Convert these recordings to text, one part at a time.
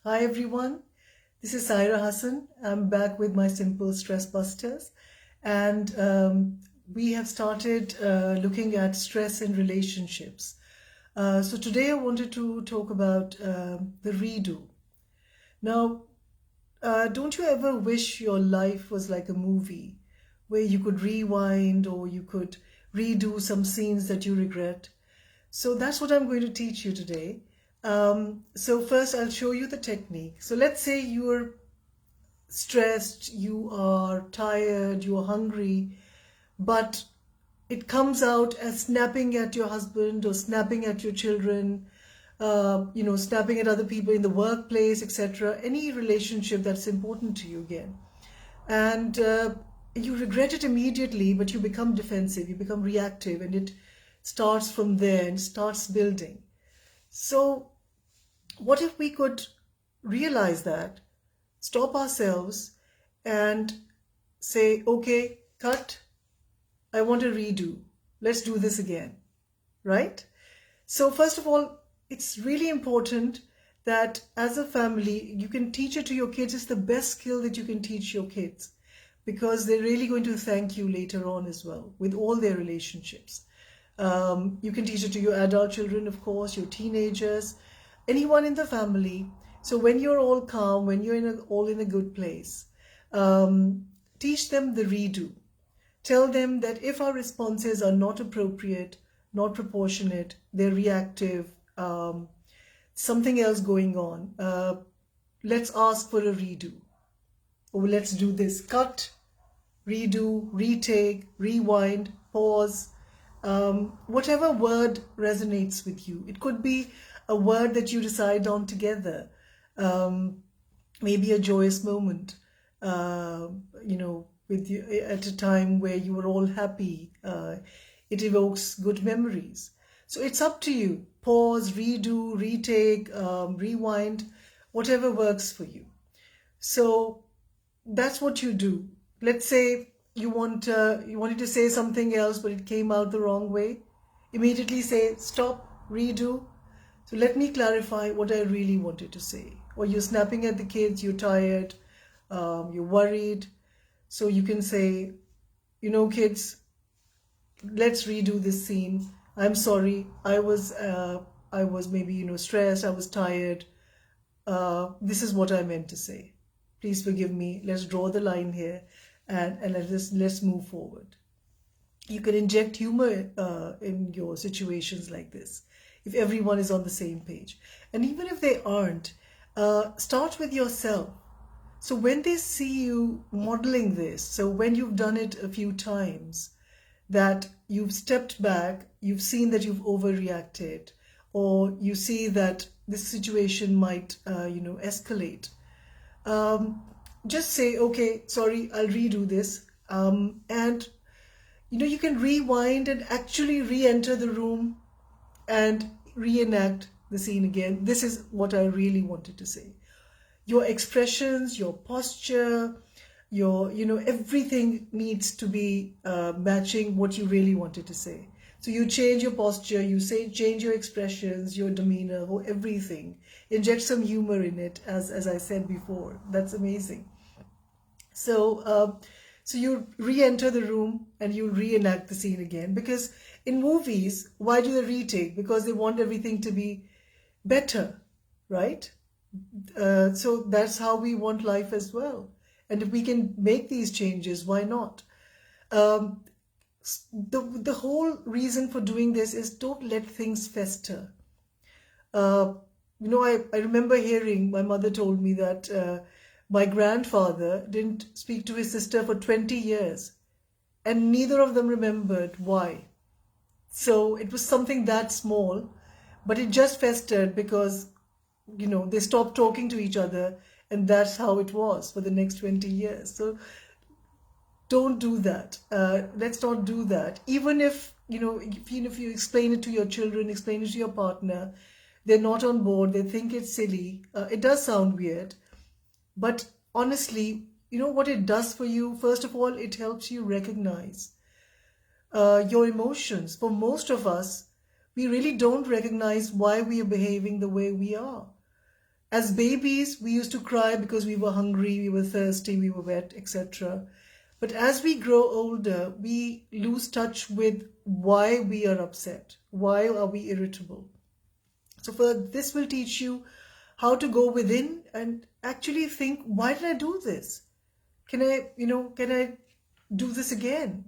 Hi everyone, this is Saira Hassan. I'm back with my simple stress busters, and we have started looking at stress in relationships. So today I wanted to talk about the redo. Now, don't you ever wish your life was like a movie where you could rewind or you could redo some scenes that you regret? So that's what I'm going to teach you today. So first I'll show you the technique. So let's say you're stressed, you are tired, you are hungry, but it comes out as snapping at your husband or snapping at your children, snapping at other people in the workplace, etc. Any relationship that's important to you again. And you regret it immediately, but you become defensive, you become reactive, and it starts from there and starts building. So, what if we could realize that, stop ourselves, and say, okay, cut, I want a redo. Let's do this again, right? So, first of all, it's really important that as a family, you can teach it to your kids. It's the best skill that you can teach your kids because they're really going to thank you later on as well with all their relationships. You can teach it to your adult children, of course, your teenagers, anyone in the family. So when you're all calm, when you're all in a good place, teach them the redo. Tell them that if our responses are not appropriate, not proportionate, they're reactive, something else going on, let's ask for a redo. Or let's do this. Cut, redo, retake, rewind, pause, whatever word resonates with you. It could be a word that you decide on together, maybe a joyous moment, with you at a time where you were all happy. It evokes good memories. So it's up to you. Pause, redo, retake, rewind, whatever works for you. So that's what you do. Let's say you wanted to say something else, but it came out the wrong way. Immediately say stop, redo. So let me clarify what I really wanted to say. Or you're snapping at the kids, you're tired, you're worried. So you can say, kids, let's redo this scene. I'm sorry. I was maybe stressed. I was tired. This is what I meant to say. Please forgive me. Let's draw the line here, and let's move forward. You can inject humor in your situations like this if everyone is on the same page. And even if they aren't, start with yourself. So when they see you modeling this, so when you've done it a few times, that you've stepped back, you've seen that you've overreacted, or you see that this situation might, escalate. Just say, okay, sorry, I'll redo this. And you can rewind and actually re-enter the room and reenact the scene again. This is what I really wanted to say. Your expressions, your posture, everything needs to be matching what you really wanted to say. So you change your posture, change your expressions, your demeanor, or everything. Inject some humor in it, as I said before. That's amazing. So you re-enter the room and you reenact the scene again. Because in movies, why do they retake? Because they want everything to be better, right? So that's how we want life as well. And if we can make these changes, why not? Um, the whole reason for doing this is don't let things fester. Uh, I remember hearing, my mother told me that my grandfather didn't speak to his sister for 20 years, and neither of them remembered why. So it was something that small, but it just festered because, they stopped talking to each other, and that's how it was for the next 20 years. So don't do that. Let's not do that. Even if, if you explain it to your children, explain it to your partner, they're not on board, they think it's silly. It does sound weird, but honestly, what it does for you, first of all, it helps you recognize your emotions. For most of us, we really don't recognize why we are behaving the way we are. As babies, we used to cry because we were hungry, we were thirsty, we were wet, etc. But as we grow older, we lose touch with why we are upset, why are we irritable. So for this will teach you how to go within and actually think, why did I do this? Can I do this again?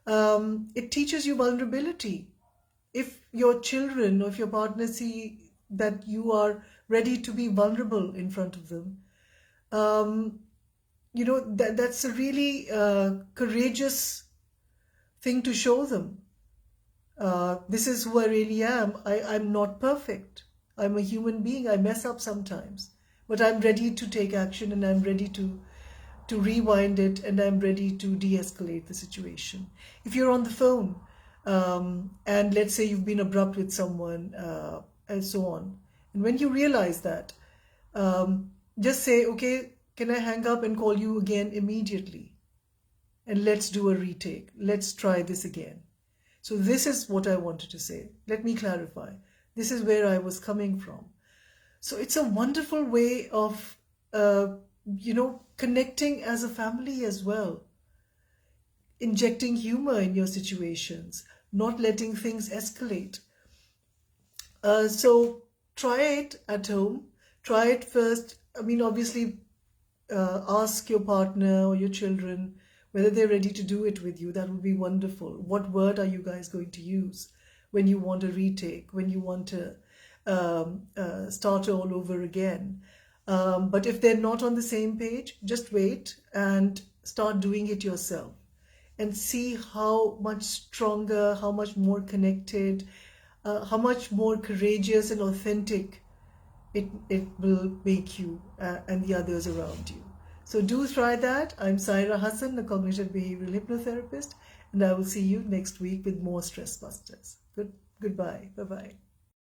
It teaches you vulnerability. If your children or if your partner see that you are ready to be vulnerable in front of them, um, that's a really courageous thing to show them. This is who I really am. I'm not perfect. I'm a human being. I mess up sometimes. But I'm ready to take action and I'm ready to rewind it and I'm ready to de-escalate the situation. If you're on the phone and let's say you've been abrupt with someone and so on, and when you realize that, just say, okay, can I hang up and call you again immediately? And let's do a retake. Let's try this again. So this is what I wanted to say. Let me clarify. This is where I was coming from. So it's a wonderful way of, connecting as a family as well. Injecting humor in your situations, not letting things escalate. So try it at home. Try it first. I mean, obviously, ask your partner or your children whether they're ready to do it with you. That would be wonderful. What word are you guys going to use when you want a retake, when you want to start all over again? But if they're not on the same page, just wait and start doing it yourself and see how much stronger, how much more connected, how much more courageous and authentic it will make you and the others around you. So do try that. I'm Saira Hassan, a cognitive behavioral hypnotherapist, and I will see you next week with more Stress Busters. Goodbye. Bye-bye.